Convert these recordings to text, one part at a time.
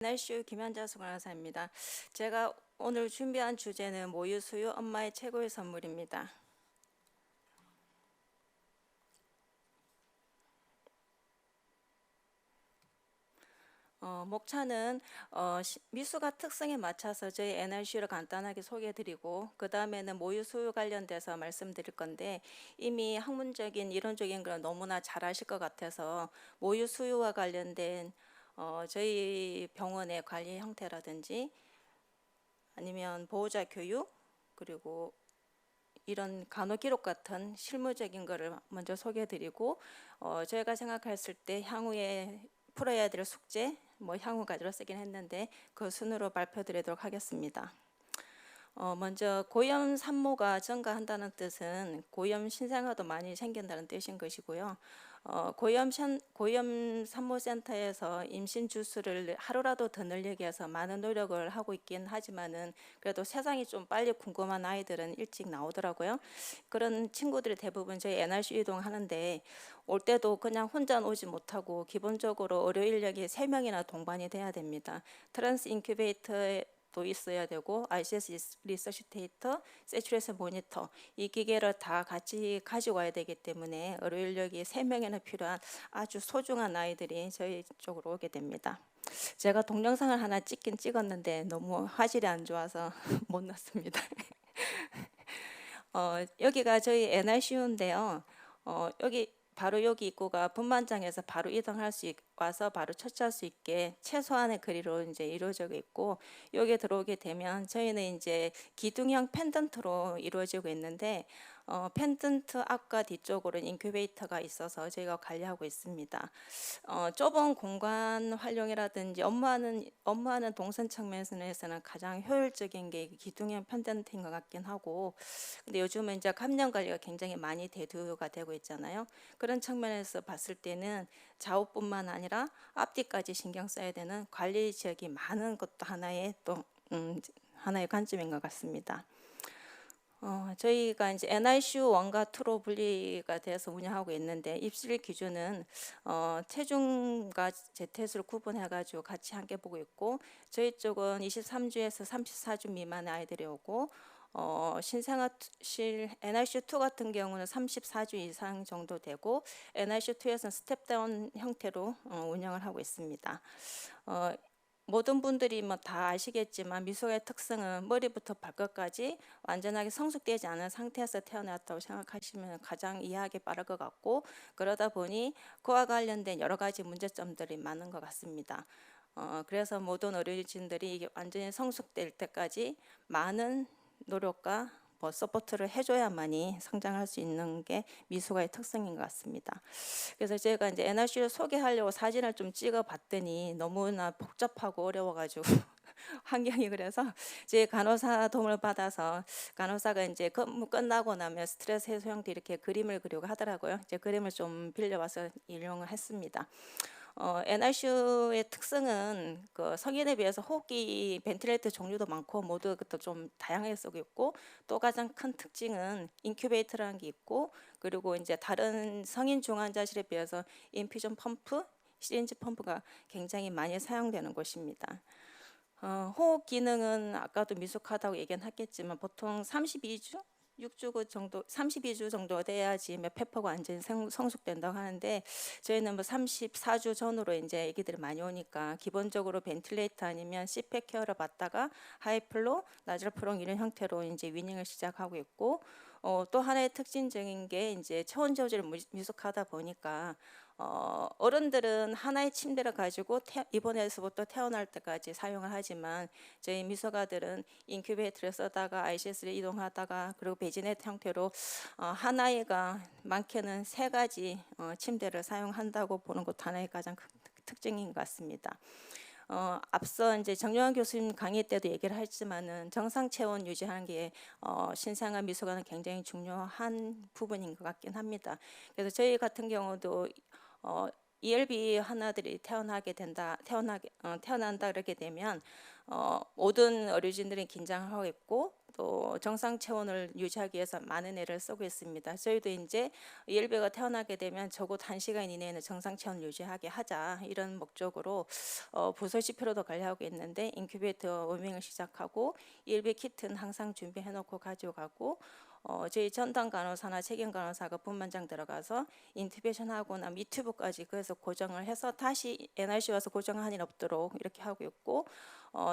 NRCU 김현자 수강사입니다. 제가 오늘 준비한 주제는 모유 수유 엄마의 최고의 선물입니다. 목차는 미수가 특성에 맞춰서 저희 NRCU를 간단하게 소개해드리고 그 다음에는 모유 수유 관련돼서 말씀드릴 건데 이미 학문적인 이론적인 걸 너무나 잘 아실 것 같아서 모유 수유와 관련된 저희 병원의 관리 형태라든지 아니면 보호자 교육 그리고 이런 간호 기록 같은 실무적인 거를 먼저 소개해드리고 저희가 생각했을 때 향후에 풀어야 될 숙제 향후 가지로 쓰긴 했는데 그 순으로 발표드리도록 하겠습니다. 먼저 고염 산모가 증가한다는 뜻은 고염 신생아도 많이 생긴다는 뜻인 것이고요. 고염 산모센터에서 임신 주수를 하루라도 더 늘리기 위해서 많은 노력을 하고 있긴 하지만은 그래도 세상이 좀 빨리 궁금한 아이들은 일찍 나오더라고요. 그런 친구들이 대부분 저희 NRC 이동하는데 올 때도 그냥 혼자 오지 못하고 기본적으로 의료 인력이 3명이나 동반이 돼야 됩니다. 트랜스 인큐베이터에 또 있어야 되고 ICS 리서시테이터, 세츄레이션 모니터 이 기계를 다 같이 가지고 와야 되기 때문에 의료 인력이 3명이나 필요한 아주 소중한 아이들이 저희 쪽으로 오게 됩니다. 제가 동영상을 하나 찍긴 찍었는데 너무 화질이 안 좋아서 못 넣었습니다. 여기가 저희 NRCU인데요. 바로 여기 입구가 분만장에서 바로 이동할 수 와서 바로 처치할 수 있게 최소한의 거리로 이제 이루어져 있고 여기 들어오게 되면 저희는 이제 기둥형 펜던트로 이루어지고 있는데 펜던트 앞과 뒤쪽으로는 인큐베이터가 있어서 저희가 관리하고 있습니다. 좁은 공간 활용이라든지 업무하는 동선 측면에서는 가장 효율적인 게 기둥형 펜던트인 것 같긴 하고 근데 요즘은 이제 감염 관리가 굉장히 많이 대두가 되고 있잖아요. 그런 측면에서 봤을 때는 좌우뿐만 아니라 앞뒤까지 신경 써야 되는 관리 지역이 많은 것도 하나의 하나의 관점인 것 같습니다. 저희가 이제 NICU 1과 2로 분리가 돼서 운영하고 있는데 입실 기준은 체중과 재태수를 구분해가지고 같이 함께 보고 있고 저희 쪽은 23주에서 34주 미만의 아이들이 오고 신생아실 NICU2 같은 경우는 34주 이상 정도 되고 NICU2에서는 스텝다운 형태로 운영을 하고 있습니다. 모든 분들이 다 아시겠지만 미소의 특성은 머리부터 발끝까지 완전하게 성숙되지 않은 상태에서 태어났다고 생각하시면 가장 이해하기 빠를 것 같고 그러다 보니 그와 관련된 여러 가지 문제점들이 많은 것 같습니다. 그래서 모든 의료진들이 이게 완전히 성숙될 때까지 많은 노력과 서포트를 해줘야만이 성장할 수 있는 게 미숙아의 특성인 것 같습니다. 그래서 제가 이제 NRC를 소개하려고 사진을 좀 찍어봤더니 너무나 복잡하고 어려워가지고 환경이 그래서 제 간호사 도움을 받아서 간호사가 이제 근무 끝나고 나면 스트레스 해소형도 이렇게 그림을 그리고 하더라고요. 이제 그림을 좀 빌려와서 인용을 했습니다. NRC의 특성은 그 성인에 비해서 호흡기 벤틸레이터 종류도 많고 모두 좀 다양하게 쓰고 있고 또 가장 큰 특징은 인큐베이터라는 게 있고 그리고 이제 다른 성인 중환자실에 비해서 인퓨전 펌프, 시린지 펌프가 굉장히 많이 사용되는 곳입니다. 호흡 기능은 아까도 미숙하다고 얘기는 했겠지만 보통 32주? 6주 정도, 32주 정도 돼야지 페퍼가 완전히 성숙된다고 하는데 저희는 34주 전후로 이제 아기들이 많이 오니까 기본적으로 벤틸레이터 아니면 CPAP 케어를 받다가 하이플로, 나즐프롱 이런 형태로 이제 위닝을 시작하고 있고 또 하나의 특징적인 게 이제 체온 조절이 미숙하다 보니까 어른들은 하나의 침대를 가지고 입원해서부터 태어날 때까지 사용을 하지만 저희 미숙아들은 인큐베이터를 쓰다가 ICS를 이동하다가 그리고 베지넷 형태로 한 아이가 많게는 3가지 침대를 사용한다고 보는 것도 하나의 가장 큰 특징인 것 같습니다. 앞서 이제 정요한 교수님 강의 때도 얘기를 했지만은 정상 체온 유지하는 게 신생아 미숙아는 굉장히 중요한 부분인 것 같긴 합니다. 그래서 저희 같은 경우도 ELB 하나들이 태어난다 그렇게 되면 모든 의료진들이 긴장을 하고 있고 또 정상 체온을 유지하기 위해서 많은 애를 쓰고 있습니다. 저희도 이제 이엘비가 태어나게 되면 적어도 1시간 이내에는 정상 체온 유지하게 하자 이런 목적으로 부서 지표로도 관리하고 있는데 인큐베이터 워밍을 시작하고 이엘비 키트는 항상 준비해놓고 가져가고 저희 전담 간호사나 책임 간호사가 분만장 들어가서 인투베이션하고 나면 미튜브까지 그래서 고정을 해서 다시 NRC 와서 고정할 일 없도록 이렇게 하고 있고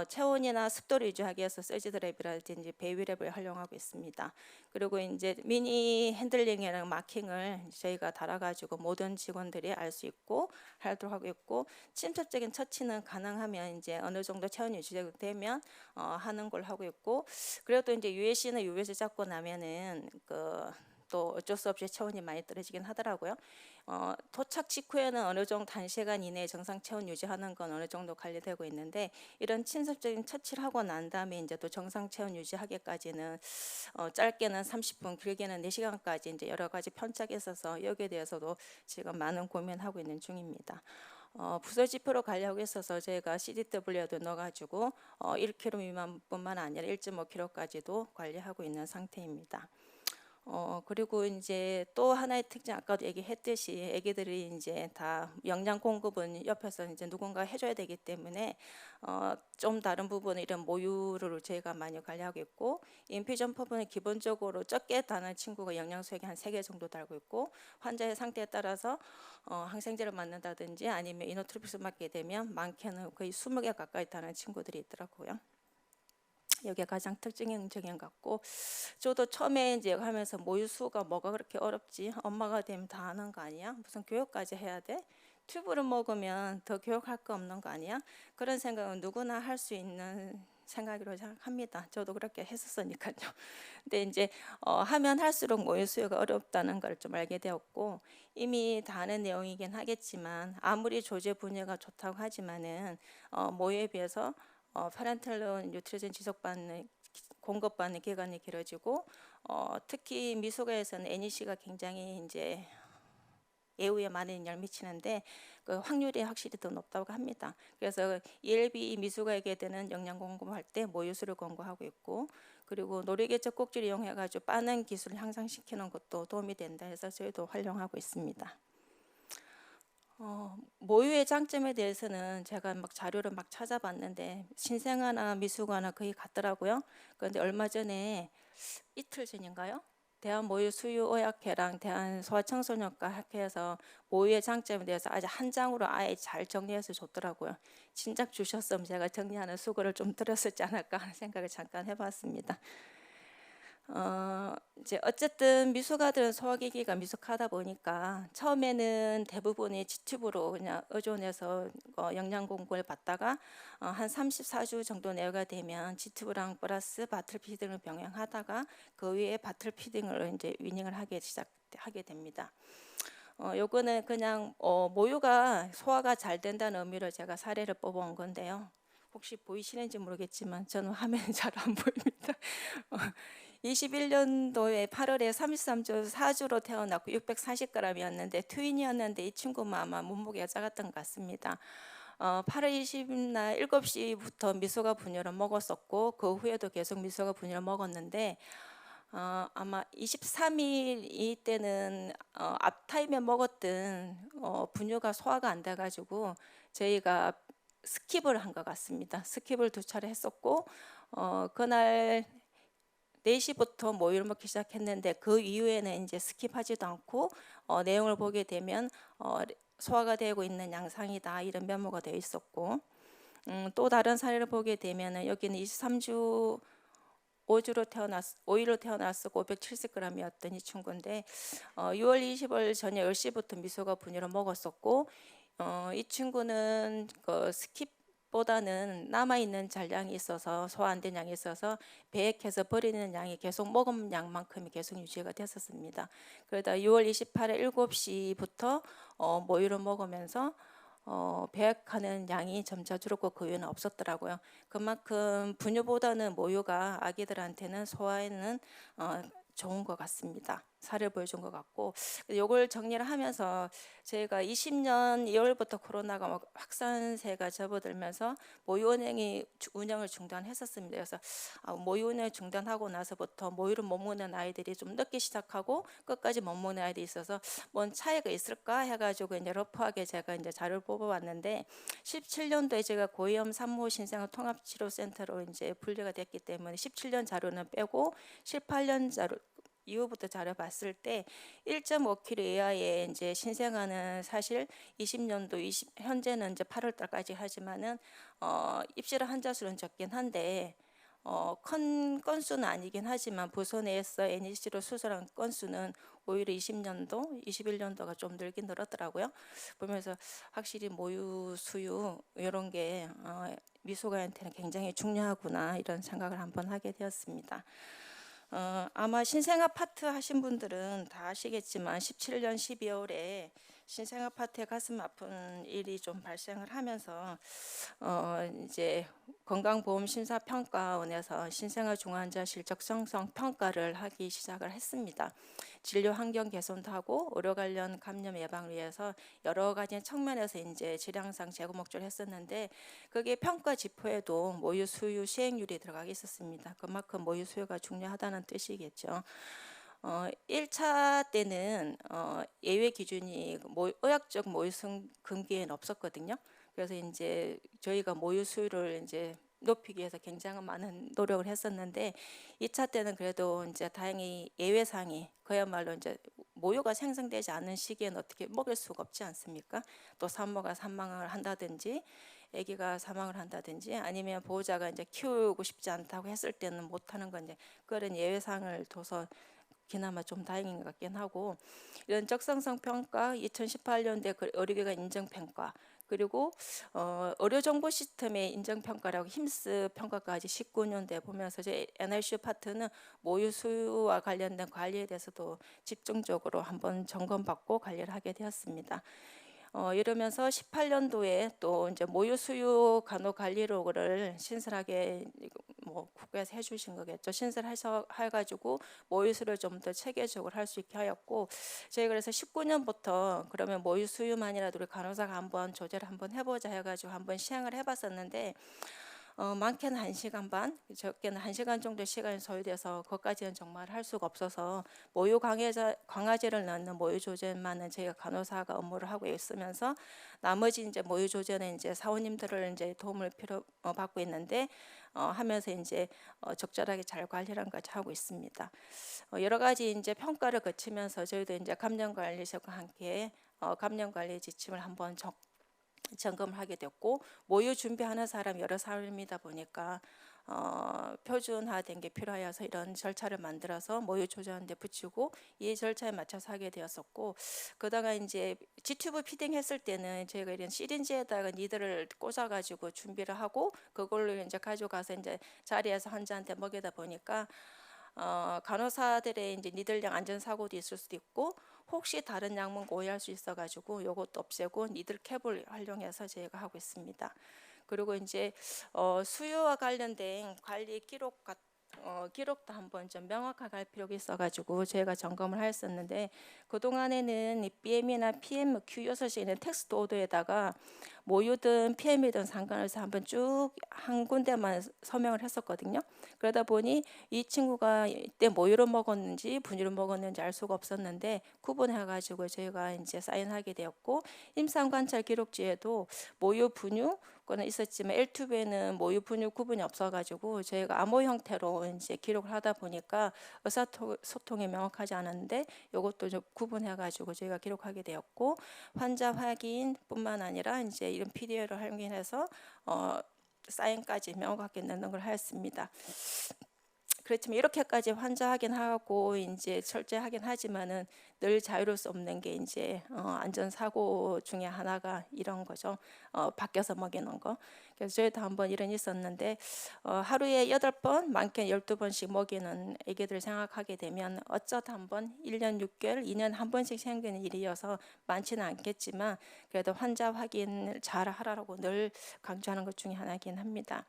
체온이나 습도를 유지하기 위해서 서지 드랩이라든지 베이비랩을 활용하고 있습니다. 그리고 이제 미니 핸들링이랑 마킹을 저희가 달아가지고 모든 직원들이 알 수 있고 하도록 하고 있고 침습적인 처치는 가능하면 이제 어느 정도 체온 유지가 되면 하는 걸 하고 있고 그래도 이제 UAC는 UVC 잡고 나면은 또 어쩔 수 없이 체온이 많이 떨어지긴 하더라고요. 도착 직후에는 어느 정도 1시간 이내에 정상 체온 유지하는 건 어느 정도 관리되고 있는데 이런 침습적인 처치를 하고 난 다음에 이제 또 정상 체온 유지하기까지는 짧게는 30분, 길게는 4시간까지 이제 여러 가지 편차가 있어서 여기에 대해서도 지금 많은 고민하고 있는 중입니다. 부서 지표로 관리하고 있어서 저희가 CDW도 넣어가지고 1kg 미만뿐만 아니라 1.5kg까지도 관리하고 있는 상태입니다. 그리고 이제 또 하나의 특징 아까도 얘기했듯이 아기들이 이제 다 영양 공급은 옆에서 이제 누군가 해줘야 되기 때문에 좀 다른 부분은 이런 모유를 저희가 많이 관리하고 있고 인퓨전 펌프는 기본적으로 적게 다는 친구가 영양소액이 한 3개 정도 달고 있고 환자의 상태에 따라서 항생제를 맞는다든지 아니면 이노트로피스 맞게 되면 많게는 거의 20개 가까이 다는 친구들이 있더라고요. 여기가 가장 특징적인 것 같고 저도 처음에 이제 하면서 모유수가 뭐가 그렇게 어렵지? 엄마가 되면 다 하는 거 아니야? 무슨 교육까지 해야 돼? 튜브를 먹으면 더 교육할 거 없는 거 아니야? 그런 생각은 누구나 할 수 있는 생각으로 생각합니다. 저도 그렇게 했었으니까요. 근데 이제 하면 할수록 모유 수유가 어렵다는 걸 좀 알게 되었고 이미 다 아는 내용이긴 하겠지만 아무리 조제 분야가 좋다고 하지만은 모유에 비해서 파렌탈로 뉴트리션 지속받는 공급받는 기간이 길어지고 특히 미숙아에서는 NEC가 굉장히 이제 애우에 많은 영향을 미치는데 그 확률이 확실히 더 높다고 합니다. 그래서 ELB 미숙아에게 되는 영양 공급할 때 모유수를 권고하고 있고 그리고 노리개척 꼭지를 이용해 가지고 빠른 기술을 향상시키는 것도 도움이 된다 해서 저희도 활용하고 있습니다. 모유의 장점에 대해서는 제가 막 자료를 막 찾아봤는데 신생아나 미숙아나 거의 같더라고요. 그런데 얼마 전에 이틀 전인가요? 대한모유수유의학회랑 대한소아청소년과 학회에서 모유의 장점에 대해서 아주 한 장으로 아예 잘 정리해서 줬더라고요. 진작 주셨으면 제가 정리하는 수고를 좀 들었었지 않을까 하는 생각을 잠깐 해봤습니다. 이제 어쨌든 미숙아들은 소화기기가 미숙하다 보니까 처음에는 대부분이 지튜브로 그냥 의존해서 영양 공급을 받다가 한 34주 정도 내외가 되면 지튜브랑 플러스 바틀 피딩을 병행하다가 그 위에 바틀 피딩을 이제 위닝을 하게 됩니다. 요거는 그냥 모유가 소화가 잘 된다는 의미로 제가 사례를 뽑아온 건데요. 혹시 보이시는지 모르겠지만 저는 화면이 잘 안 보입니다. 21년도에 8월에 33주 4주로 태어났고 640g이었는데 트윈이었는데 이 친구는 아마 몸무게가 작았던 것 같습니다. 8월 20일 7시부터 미소가 분유를 먹었었고 그 후에도 계속 미소가 분유를 먹었는데 아마 23일 이때는 앞타임에 먹었던 분유가 소화가 안 돼가지고 저희가 스킵을 한 것 같습니다. 스킵을 2차례 했었고 그날 4시부터 모유를 먹기 시작했는데 그 이후에는 이제 스킵하지도 않고 내용을 보게 되면 소화가 되고 있는 양상이다 이런 메모가 되어 있었고 또 다른 사례를 보게 되면 여기는 23주 5일로 태어났고 570g이었던 이 친구인데 6월 20일 저녁 10시부터 미소가 분유를 먹었었고 이 친구는 그 스킵보다는 남아있는 잔량이 있어서 소화 안 된 양이 있어서 배액해서 버리는 양이 계속 먹은 양만큼이 계속 유지가 됐었습니다. 그러다 6월 28일 7시부터 모유를 먹으면서 배액하는 양이 점차 줄었고 그 이후는 없었더라고요. 그만큼 분유보다는 모유가 아기들한테는 소화에는 좋은 것 같습니다. 사례를 보여준 것 같고, 요걸 정리를 하면서 저희가 20년 2월부터 코로나가 막 확산세가 접어들면서 모유은행이 운영을 중단했었습니다. 그래서 모유은행 중단하고 나서부터 모유를 못 먹는 아이들이 좀 늦게 시작하고 끝까지 못 먹는 아이들이 있어서 뭔 차이가 있을까 해가지고 이제 러프하게 제가 이제 자료를 뽑아봤는데, 17년도에 제가 고위험 산모 신생아 통합치료센터로 이제 분리가 됐기 때문에 17년 자료는 빼고 18년 자료 이후부터 자료 봤을 때 1.5kg 이하의 이제 신생아는 사실 20년도 현재는 이제 8월 달까지 하지만은 입실 환자 수는 적긴 한데 큰 건수는 아니긴 하지만 부서 내에서 NEC로 수술한 건수는 오히려 20년도, 21년도가 좀 늘긴 늘었더라고요. 보면서 확실히 모유 수유 이런 게 미숙아한테는 굉장히 중요하구나 이런 생각을 한번 하게 되었습니다. 아마 신생아 파트 하신 분들은 다 아시겠지만 17년 12월에 신생아 파트에 가슴 아픈 일이 좀 발생을 하면서 이제 건강보험심사평가원에서 신생아 중환자 실적성성 평가를 하기 시작을 했습니다. 진료 환경 개선도 하고 의료 관련 감염 예방을 위해서 여러 가지 측면에서 이제 질량상 재고 목적을 했었는데, 그게 평가 지표에도 모유 수유 시행률이 들어가 있었습니다. 그만큼 모유 수유가 중요하다는 뜻이겠죠. 1차 때는 예외 기준이 의학적 모유 금기에는 없었거든요. 그래서 이제 저희가 모유 수유를 이제 높이기 위해서 굉장히 많은 노력을 했었는데, 2차 때는 그래도 이제 다행히 예외상이 그야말로 이제 모유가 생성되지 않은 시기에는 어떻게 먹일 수가 없지 않습니까? 또 산모가 사망을 한다든지 아기가 사망을 한다든지 아니면 보호자가 이제 키우고 싶지 않다고 했을 때는 못하는 건 이제 그런 예외상을 둬서 그나마 좀 다행인 것 같긴 하고, 이런 적성성 평가 2018년도에 의료기관 인정 평가, 그리고 의료 정보 시스템의 인정 평가라고 힘스 평가까지 19년도에 보면서 제 NRC 파트는 모유 수유와 관련된 관리에 대해서도 집중적으로 한번 점검받고 관리를 하게 되었습니다. 이러면서 18년도에 또 이제 모유 수유 간호 관리록을 신설하게 뭐 국가에서 해주신 거겠죠. 신설해서 해가지고 모유 수유를 좀 더 체계적으로 할 수 있게 하였고, 저희 그래서 19년부터 그러면 모유 수유만이라도 우리 간호사가 한번 조제를 한번 해보자 해가지고 한번 시행을 해봤었는데, 많게는 1시간 반, 적게는 1시간 정도 시간이 소요돼서 그것까지는 정말 할 수가 없어서 모유 강화제를 넣는 모유 조제만은 저희가 간호사가 업무를 하고 있으면서 나머지 이제 모유 조제는 이제 사원님들을 이제 도움을 받고 있는데 하면서 이제 적절하게 잘 관리를 까지 하고 있습니다. 여러 가지 이제 평가를 거치면서 저희도 이제 감염관리실과 함께 감염관리 지침을 한번 점검을 하게 됐고, 모유 준비하는 사람 여러 사람이다 보니까 표준화된 게 필요하여서 이런 절차를 만들어서 모유 조제하는 데 붙이고 이 절차에 맞춰서 하게 되었었고, 그러다가 이제 G튜브 피딩 했을 때는 저희가 이런 시린지에다가 니들을 꽂아가지고 준비를 하고 그걸로 이제 가져가서 이제 자리에서 환자한테 먹이다 보니까 간호사들의 이제 니들량 안전사고도 있을 수도 있고 혹시 다른 약물 오해할 수 있어가지고 요것도 없애고 니들 캡을 활용해서 저희가 하고 있습니다. 그리고 이제 수요와 관련된 관리 기록도 한번 좀 명확하게 할 필요가 있어가지고 저희가 점검을 하였었는데, 그동안에는 BM이나 PM, Q6에 있는 텍스트 오더에다가 모유든 PM이든 상관없이 한번 쭉 한 군데만 서명을 했었거든요. 그러다 보니 이 친구가 이때 모유를 먹었는지 분유를 먹었는지 알 수가 없었는데 구분해가지고 저희가 이제 사인하게 되었고, 임상관찰 기록지에도 모유 분유 거는 있었지만 L2배는 모유 분유 구분이 없어가지고 저희가 암호 형태로 이제 기록을 하다 보니까 의사소통이 명확하지 않은데 이것도 좀 구분해가지고 저희가 기록하게 되었고, 환자 확인뿐만 아니라 이제 이런 PDA를 활용해서 사인까지 명확하게 넣는 걸 하였습니다. 그렇지만 이렇게까지 환자 확인하고 이제 철저하긴 하지만은 늘 자유로울 수 없는 게 이제 안전 사고 중에 하나가 이런 거죠. 밖에서 먹이는 거. 그래서 저희도 한번 이런 있었는데 하루에 8번, 많게는 12번씩 먹이는 애기들 생각하게 되면 어쩌다 한번 1년 6개월, 2년 한 번씩 생기는 일이어서 많지는 않겠지만 그래도 환자 확인을 잘 하라고 늘 강조하는 것 중에 하나이긴 합니다.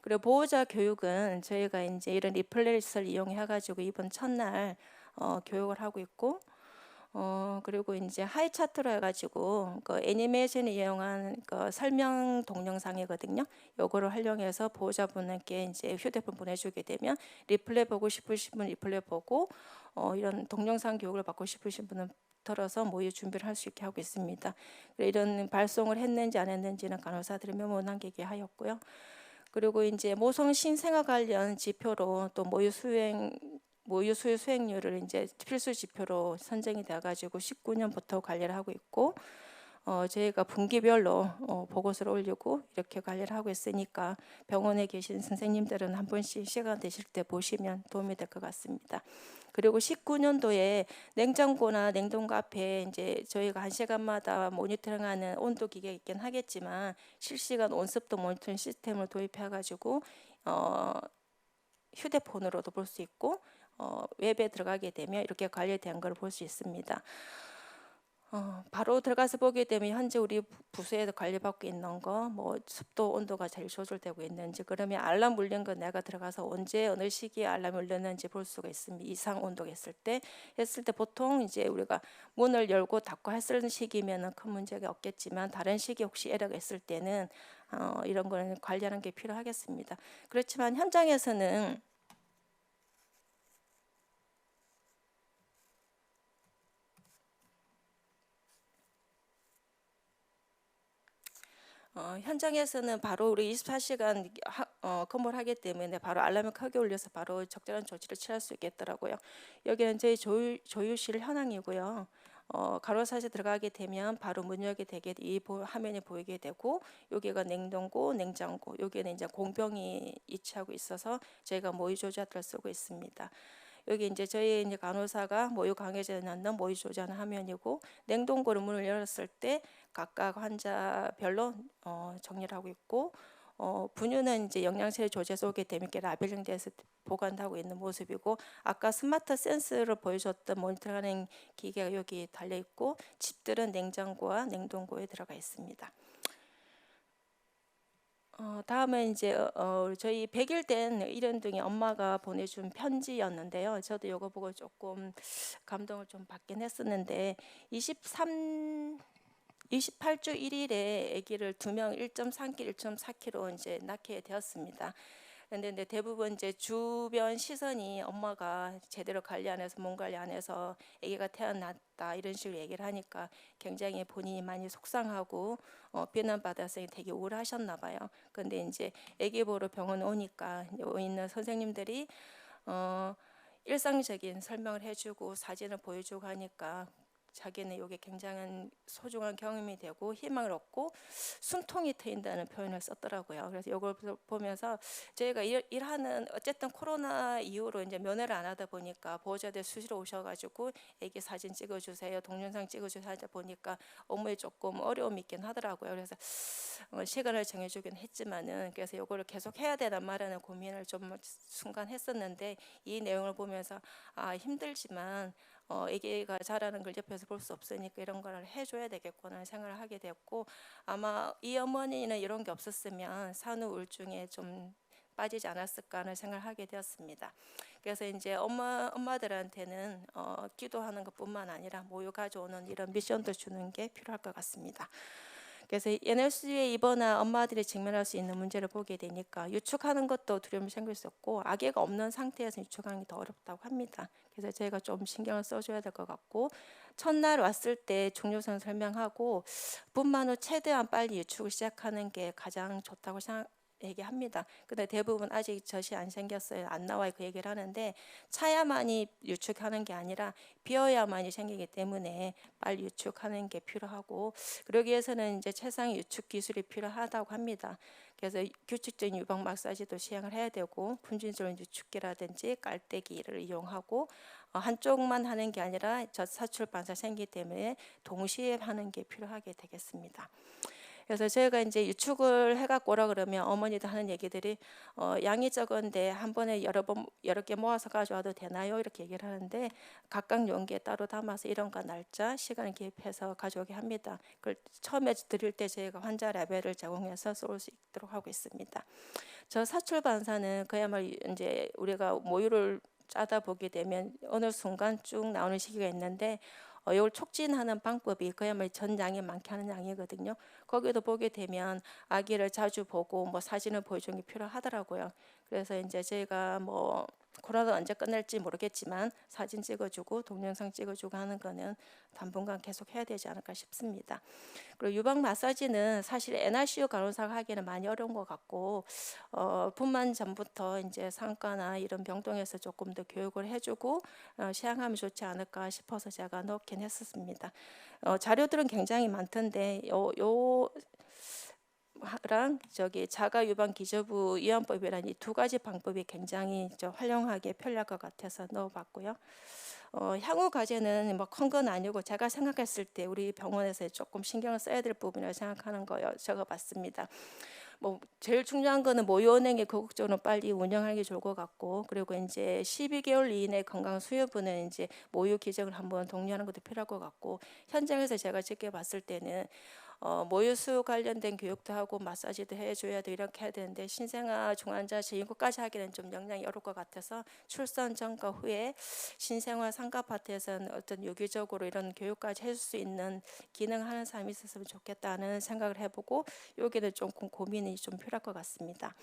그리고 보호자 교육은 저희가 이제 이런 리플렛을 이용해 가지고 이번 첫날 교육을 하고 있고, 그리고 이제 하이 차트로 해가지고 그 애니메이션을 이용한 그 설명 동영상이거든요. 요거를 활용해서 보호자분에게 이제 휴대폰 보내주게 되면 리플레이 보고 싶으신 분 리플레이 보고, 이런 동영상 교육을 받고 싶으신 분은 들어서 모의 준비를 할 수 있게 하고 있습니다. 이런 발송을 했는지 안 했는지는 간호사들이 면문안기게 하였고요. 그리고 이제 모성 신생아 관련 지표로 또 모유 수유 수행률을 이제 필수 지표로 선정이 돼가지고 19년부터 관리를 하고 있고, 저희가 분기별로 보고서를 올리고 이렇게 관리를 하고 있으니까 병원에 계신 선생님들은 한 번씩 시간 되실 때 보시면 도움이 될 것 같습니다. 그리고 19년도에 냉장고나 냉동고 앞에 이제 저희가 1시간마다 모니터링하는 온도 기계가 있긴 하겠지만 실시간 온습도 모니터링 시스템을 도입해가지고 휴대폰으로도 볼 수 있고, 웹에 들어가게 되면 이렇게 관리된 걸 볼 수 있습니다. 바로 들어가서 보게 되면 현재 우리 부서에서 관리받고 있는 거, 뭐 습도 온도가 잘 조절되고 있는지, 그러면 알람 울린 거 내가 들어가서 언제 어느 시기에 알람이 울렸는지 볼 수가 있습니다. 이상 온도가 했을 때 보통 이제 우리가 문을 열고 닫고 했을 시기면은 큰 문제가 없겠지만 다른 시기 혹시 에러가 있을 때는 이런 거는 관리하는 게 필요하겠습니다. 그렇지만 현장에서는 현장에서는 바로 우리 24시간 근무를 하기 때문에 바로 알람을 크게 울려서 바로 적절한 조치를 취할 수 있겠더라고요. 여기는 저희 조유실 현황이고요. 간호사실 들어가게 되면 바로 문열게 되게 이 화면이 보이게 되고, 여기가 냉동고, 냉장고, 여기는 이제 공병이 위치하고 있어서 저희가 모의 조자들을 쓰고 있습니다. 여기 이제 저희 이제 간호사가 모유 강해제에 넣는 모의 조자는 화면이고, 냉동고를 문을 열었을 때 각각 환자별로 정리를 하고 있고, 분유는 이제 영양제 조제 속에 재밌게 라벨링돼서 보관하고 있는 모습이고, 아까 스마트 센스를 보여줬던 모니터링하는 기계가 여기 달려 있고, 칩들은 냉장고와 냉동고에 들어가 있습니다. 다음은 이제 저희 100일 된 일연등이 엄마가 보내준 편지였는데요. 저도 이거 보고 조금 감동을 좀 받긴 했었는데, 28주 1일에 아기를 2명 1.3kg, 1.4kg 이제 낳게 되었습니다. 근데 대부분 이제 주변 시선이 엄마가 제대로 관리 안 해서 몸 관리 안 해서 아기가 태어났다 이런 식으로 얘기를 하니까 굉장히 본인이 많이 속상하고 비난받아서 되게 우울하셨나 봐요. 근데 이제 아기 보러 병원 오니까 있는 선생님들이 일상적인 설명을 해주고 사진을 보여주고 하니까 자기는 이게 굉장한 소중한 경험이 되고 희망을 얻고 숨통이 트인다는 표현을 썼더라고요. 그래서 이걸 보면서 저희가 일하는 어쨌든 코로나 이후로 이제 면회를 안 하다 보니까 보호자들 수시로 오셔가지고 애기 사진 찍어주세요, 동영상 찍어주세요 하다 보니까 업무에 조금 어려움이 있긴 하더라고요. 그래서 시간을 정해주긴 했지만은 그래서 이거를 계속 해야 되나 말하는 고민을 좀 순간 했었는데, 이 내용을 보면서 힘들지만 아기가 자라는 걸 옆에서 볼 수 없으니까 이런 걸 해줘야 되겠구나 생각을 하게 됐고, 아마 이 어머니는 이런 게 없었으면 산후 우울증에 좀 빠지지 않았을까 하는 생각을 하게 되었습니다. 그래서 이제 엄마들한테는 기도하는 것뿐만 아니라 모유 가져오는 이런 미션도 주는 게 필요할 것 같습니다. 그래서 NLC에 입원한 엄마들이 직면할 수 있는 문제를 보게 되니까 유축하는 것도 두려움이 생길 수 있고, 아기가 없는 상태에서 유축하는 게 더 어렵다고 합니다. 그래서 저희가 좀 신경을 써줘야 될 것 같고, 첫날 왔을 때 종료선 설명하고 분만 후 최대한 빨리 유축을 시작하는 게 가장 좋다고 얘기합니다. 근데 대부분 아직 젖이 안 생겼어요, 안 나와요, 그 얘기를 하는데, 차야만이 유축하는 게 아니라 비어야만이 생기기 때문에 빨리 유축하는 게 필요하고, 그러기 위해서는 이제 최상의 유축 기술이 필요하다고 합니다. 그래서 규칙적인 유방 마사지도 시행을 해야 되고, 분진절 유축기라든지 깔때기를 이용하고, 한쪽만 하는 게 아니라 젖 사출 반사 생기기 때문에 동시에 하는 게 필요하게 되겠습니다. 그래서 저희가 이제 유축을 해갖고 오라 그러면 어머니도 하는 얘기들이 양이 적은데 한 번에 여러 개 모아서 가져와도 되나요? 이렇게 얘기를 하는데, 각각 용기에 따로 담아서 이름과 날짜, 시간을 기입해서 가져오게 합니다. 그걸 처음에 드릴 때 저희가 환자 레벨을 제공해서 쏠 수 있도록 하고 있습니다. 저 사출 반사는 그야말로 이제 우리가 모유를 짜다 보게 되면 어느 순간 쭉 나오는 시기가 있는데 이걸 촉진하는 방법이 그야말로 전량이 많게 하는 양이거든요. 거기도 보게 되면 아기를 자주 보고 뭐 사진을 보여주는 게 필요하더라고요. 그래서 이제 저희가 뭐 코로나가 언제 끝날지 모르겠지만 사진 찍어주고 동영상 찍어주고 하는 거는 당분간 계속 해야 되지 않을까 싶습니다. 그리고 유방 마사지는 사실 NRCU 간호사가 하기에는 많이 어려운 것 같고 분만 전부터 이제 상과나 이런 병동에서 조금 더 교육을 해주고 시행하면 좋지 않을까 싶어서 제가 넣긴 했었습니다. 자료들은 굉장히 많던데 랑 저기 자가 유방 기저부 이완법이라는 이 두 가지 방법이 굉장히 활용하기에 편리할 것 같아서 넣어봤고요. 향후 과제는 뭐 큰 건 아니고 제가 생각했을 때 우리 병원에서 조금 신경을 써야 될 부분이라고 생각하는 거요 적어봤습니다. 뭐 제일 중요한 거는 모유은행이 적극적으로 빨리 운영하는 게 좋을 것 같고, 그리고 이제 12개월 이내 건강 수유부는 이제 모유 기증을 한번 독려하는 것도 필요할 것 같고, 현장에서 제가 지켜봤을 때는 모유 수유 관련된 교육도 하고 마사지도 해줘야 돼 이렇게 해야 되는데 신생아 중환자실 인구까지 하기는 좀 역량이 어려울 것 같아서 출산 전과 후에 신생아 상가 파트에서는 어떤 유기적으로 이런 교육까지 해줄 수 있는 기능하는 사람이 있었으면 좋겠다는 생각을 해보고 여기는 조금 고민이 좀 필요할 것 같습니다.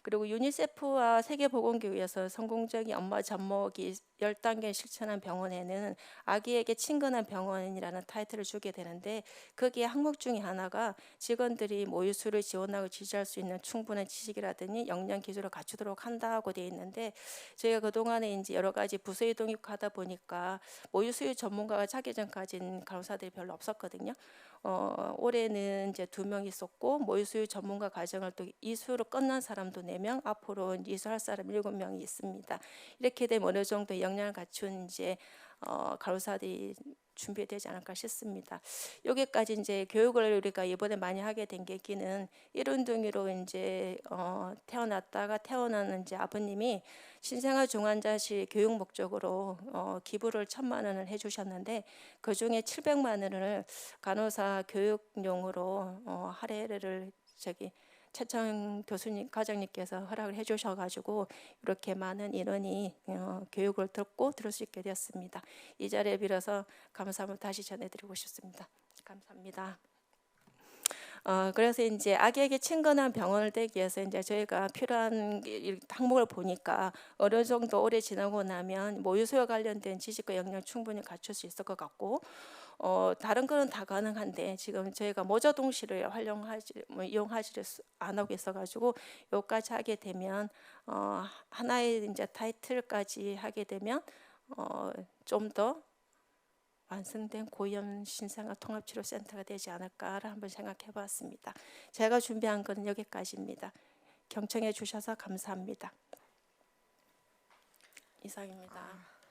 그리고 유니세프와 세계보건기구에서 성공적인 엄마 젖먹이 10단계 실천한 병원에는 아기에게 친근한 병원이라는 타이틀을 주게 되는데 거기에 항목 중에 하나가 직원들이 모유수를 지원하고 지지할 수 있는 충분한 지식이라든지 역량 기술을 갖추도록 한다고 되어 있는데 저희가 그동안에 이제 여러 가지 부서 이동하다 보니까 모유수유 전문가가 자기 전까지는 간호사들이 별로 없었거든요. 올해는 이제 2명 있었고 모유수유 전문가 과정을 또 이수로 끝난 사람도 4명, 앞으로 이수할 사람 7명이 있습니다. 이렇게 되면 어느 정도 역량을 갖춘 이제 간호사들이 준비되지 않을까 싶습니다. 여기까지 이제 교육을 우리가 이번에 많이 하게 된 계기는 일운동이로 이제 태어났다가 태어나는 이제 아버님이 신생아 중환자실 교육 목적으로 기부를 1,000만 원을 해주셨는데 그 중에 700만 원을 간호사 교육용으로 할애를 최청 교수님 과장님께서 허락을 해주셔가지고 이렇게 많은 인원이 교육을 듣고 들을 수 있게 되었습니다. 이 자리에 빌어서 감사함을 다시 전해드리고 싶습니다. 감사합니다. 그래서 이제 아기에게 친근한 병원을 되기 위해서 이제 저희가 필요한 항목을 보니까 어느 정도 오래 지나고 나면 모유수유 관련된 지식과 역량 충분히 갖출 수 있을 것 같고, 다른 거는 다 가능한데 지금 저희가 모자동실을 이용하지 안 하고 있어가지고 여기까지 하게 되면 하나의 이제 타이틀까지 하게 되면 좀 더 완성된 고위험 신생아 통합치료센터가 되지 않을까를 한번 생각해봤습니다. 제가 준비한 건 여기까지입니다. 경청해 주셔서 감사합니다. 이상입니다.